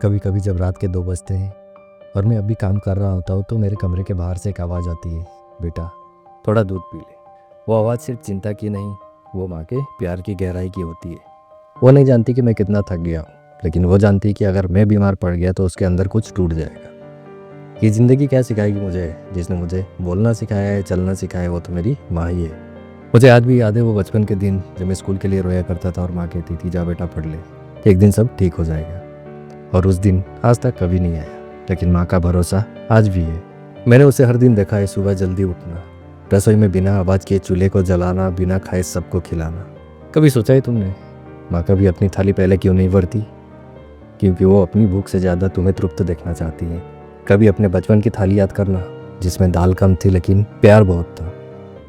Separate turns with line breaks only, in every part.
कभी कभी जब रात के 2 बजते हैं और मैं अभी काम कर रहा होता हूँ तो मेरे कमरे के बाहर से एक आवाज़ आती है, बेटा थोड़ा दूध पी ले। वो आवाज़ सिर्फ चिंता की नहीं, वो माँ के प्यार की गहराई की होती है। वो नहीं जानती कि मैं कितना थक गया हूँ, लेकिन वो जानती है कि अगर मैं बीमार पड़ गया तो उसके अंदर कुछ टूट जाएगा। ये ज़िंदगी क्या सिखाएगी मुझे? जिसने मुझे बोलना सिखाया है, चलना सिखाया है, वो तो मेरी माँ ही है। मुझे आज भी याद है वो बचपन के दिन जब मैं स्कूल के लिए रोया करता था और माँ कहती थी, जा बेटा पढ़ ले, एक दिन सब ठीक हो जाएगा। और उस दिन आज तक कभी नहीं आया, लेकिन माँ का भरोसा आज भी है। मैंने उसे हर दिन देखा है, सुबह जल्दी उठना, रसोई में बिना आवाज़ किए चूल्हे को जलाना, बिना खाए सबको खिलाना। कभी सोचा है तुमने माँ कभी अपनी थाली पहले क्यों नहीं भरती? क्योंकि वो अपनी भूख से ज़्यादा तुम्हें तृप्त देखना चाहती है। कभी अपने बचपन की थाली याद करना, जिसमें दाल कम थी लेकिन प्यार बहुत था।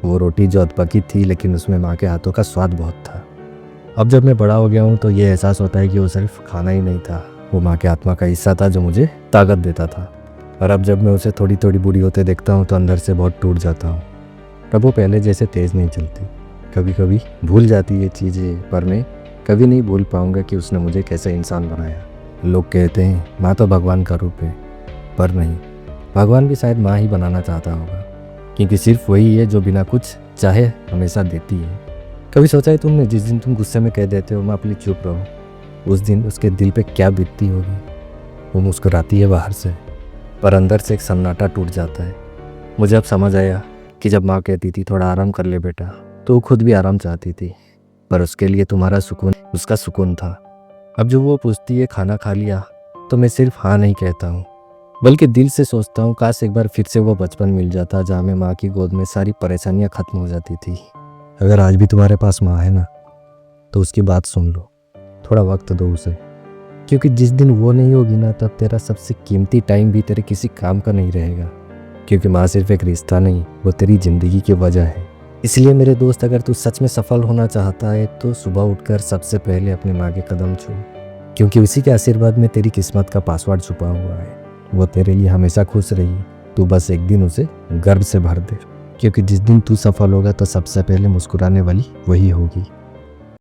वो रोटी जो अधपकी थी लेकिन उसमें माँ के हाथों का स्वाद बहुत था। अब जब मैं बड़ा हो गया हूँ तो ये एहसास होता है कि वो सिर्फ खाना ही नहीं था, वो माँ के आत्मा का हिस्सा था जो मुझे ताकत देता था। और अब जब मैं उसे थोड़ी थोड़ी बूढ़ी होते देखता हूँ तो अंदर से बहुत टूट जाता हूँ। तब वो पहले जैसे तेज़ नहीं चलती, कभी कभी भूल जाती है चीज़ें, पर मैं कभी नहीं भूल पाऊँगा कि उसने मुझे कैसे इंसान बनाया। लोग कहते हैं माँ तो भगवान का रूप है, पर नहीं, भगवान भी शायद माँ ही बनाना चाहता होगा, क्योंकि सिर्फ वही है जो बिना कुछ चाहे हमेशा देती है। कभी सोचा है तुमने जिस दिन तुम गुस्से में कह देते हो माँ प्लीज चुप रहो, उस दिन उसके दिल पे क्या बीतती होगी? वो मुस्कुराती है बाहर से, पर अंदर से एक सन्नाटा टूट जाता है। मुझे अब समझ आया कि जब माँ कहती थी थोड़ा आराम कर ले बेटा, तो वो खुद भी आराम चाहती थी, पर उसके लिए तुम्हारा सुकून उसका सुकून था। अब जब वो पूछती है खाना खा लिया, तो मैं सिर्फ हाँ नहीं कहता हूँ, बल्कि दिल से सोचता हूँ काश एक बार फिर से वो बचपन मिल जाता जहाँ में माँ की गोद में सारी परेशानियाँ खत्म हो जाती थी। अगर आज भी तुम्हारे पास माँ है ना, तो उसकी बात सुन लो, थोड़ा वक्त दो उसे, क्योंकि जिस दिन वो नहीं होगी ना, तब तेरा सबसे कीमती टाइम भी तेरे किसी काम का नहीं रहेगा। क्योंकि माँ सिर्फ एक रिश्ता नहीं, वो तेरी ज़िंदगी की वजह है। इसलिए मेरे दोस्त, अगर तू सच में सफल होना चाहता है तो सुबह उठकर सबसे पहले अपनी माँ के कदम छू, क्योंकि उसी के आशीर्वाद में तेरी किस्मत का पासवर्ड छुपा हुआ है। वो तेरे लिए हमेशा खुश रही, तू बस एक दिन उसे गर्व से भर दे, क्योंकि जिस दिन तू सफल होगा तो सबसे पहले मुस्कुराने वाली वही होगी।